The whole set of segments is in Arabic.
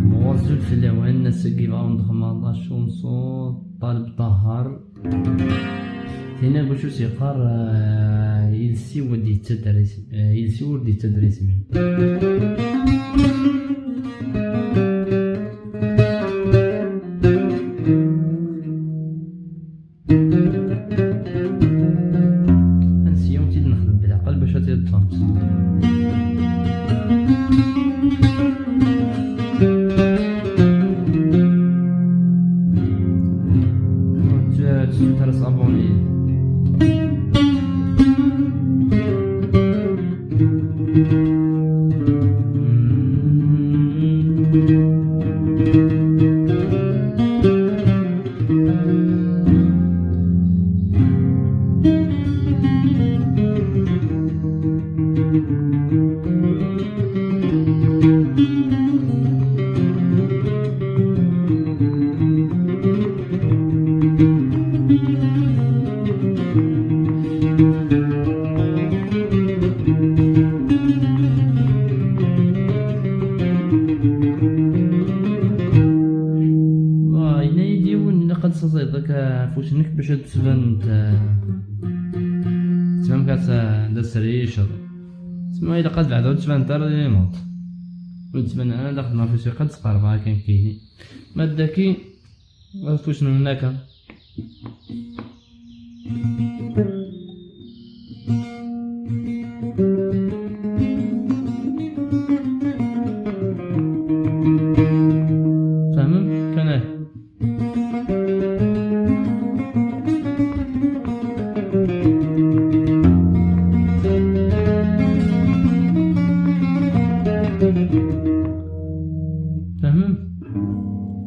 موزول في اللوان الناس كيبغاو نضخم لا شونسون طالب طهر هنا باش سيقار يلسي ودي التدريس يلسي ودي التدريس مين انسيوم تيد نخدم بالعقل باش تيد تفهمت ترس ابوني تصيدك فوشنك باش تبان تبان كاس داس ريشر تسمى إلا قد بعدا تبان تا راه يموت وتبان أنا داخل ما فيش قد تقربها كاين كيني ما داكي فوشنو هناك فاهمم كان فاهمم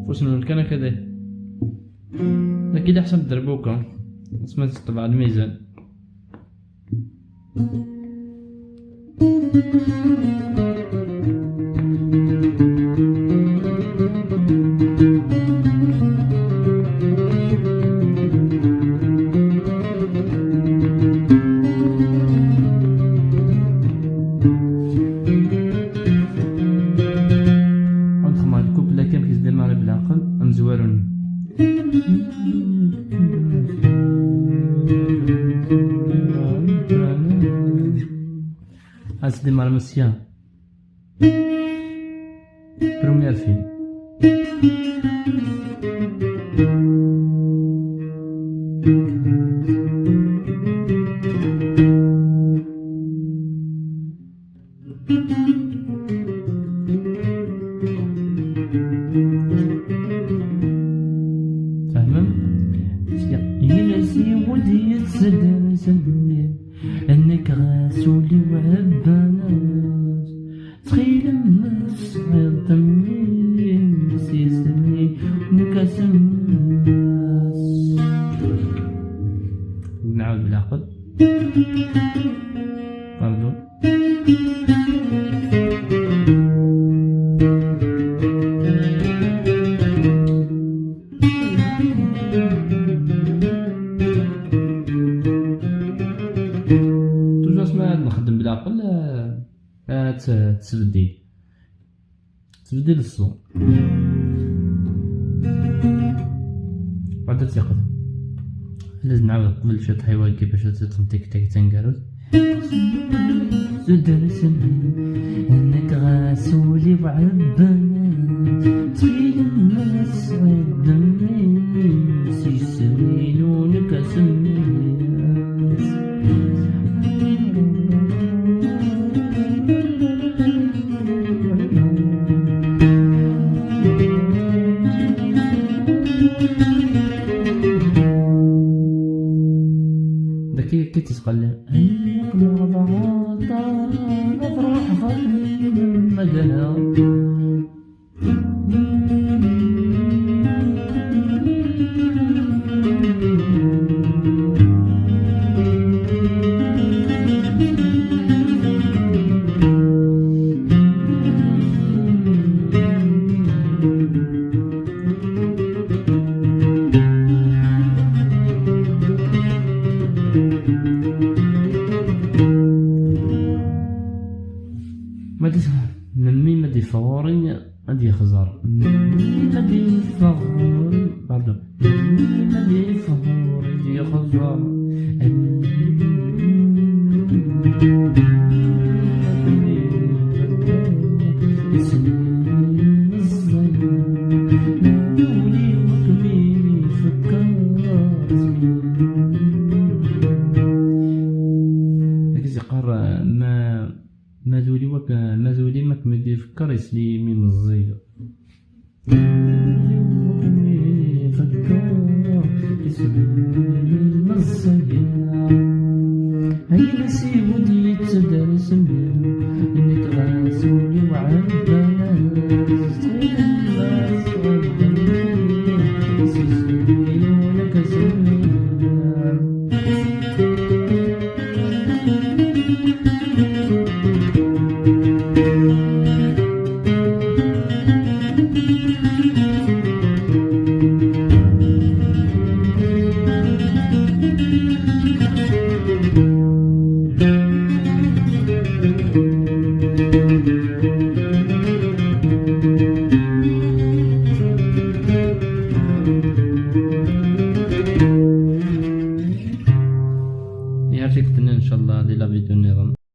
فوشنو كان كذا اكيد احسن دربوكا اسمها تطبع الميزان مزوارون أسدي مع المسيا بروميير فيلم ودي يتسدر سدير انك غاسولي وعباناس تخيل مس دمي نسيسني نكاسماس نعاود بالعقل باردون نخدم بالعقل تبديل الصوم بعد تيقظ لازم نعاود قبل شوية حيوان كيفاش تدخل تيك تاك تنقرز زدرسني انك غاسولي وعبانات تخيل الناس دمي سيسرين ونكاسمني كي تسقل افرح خلي مدنا دروك مازولي ماك مدي يفكر يسلي يمين الزيجة.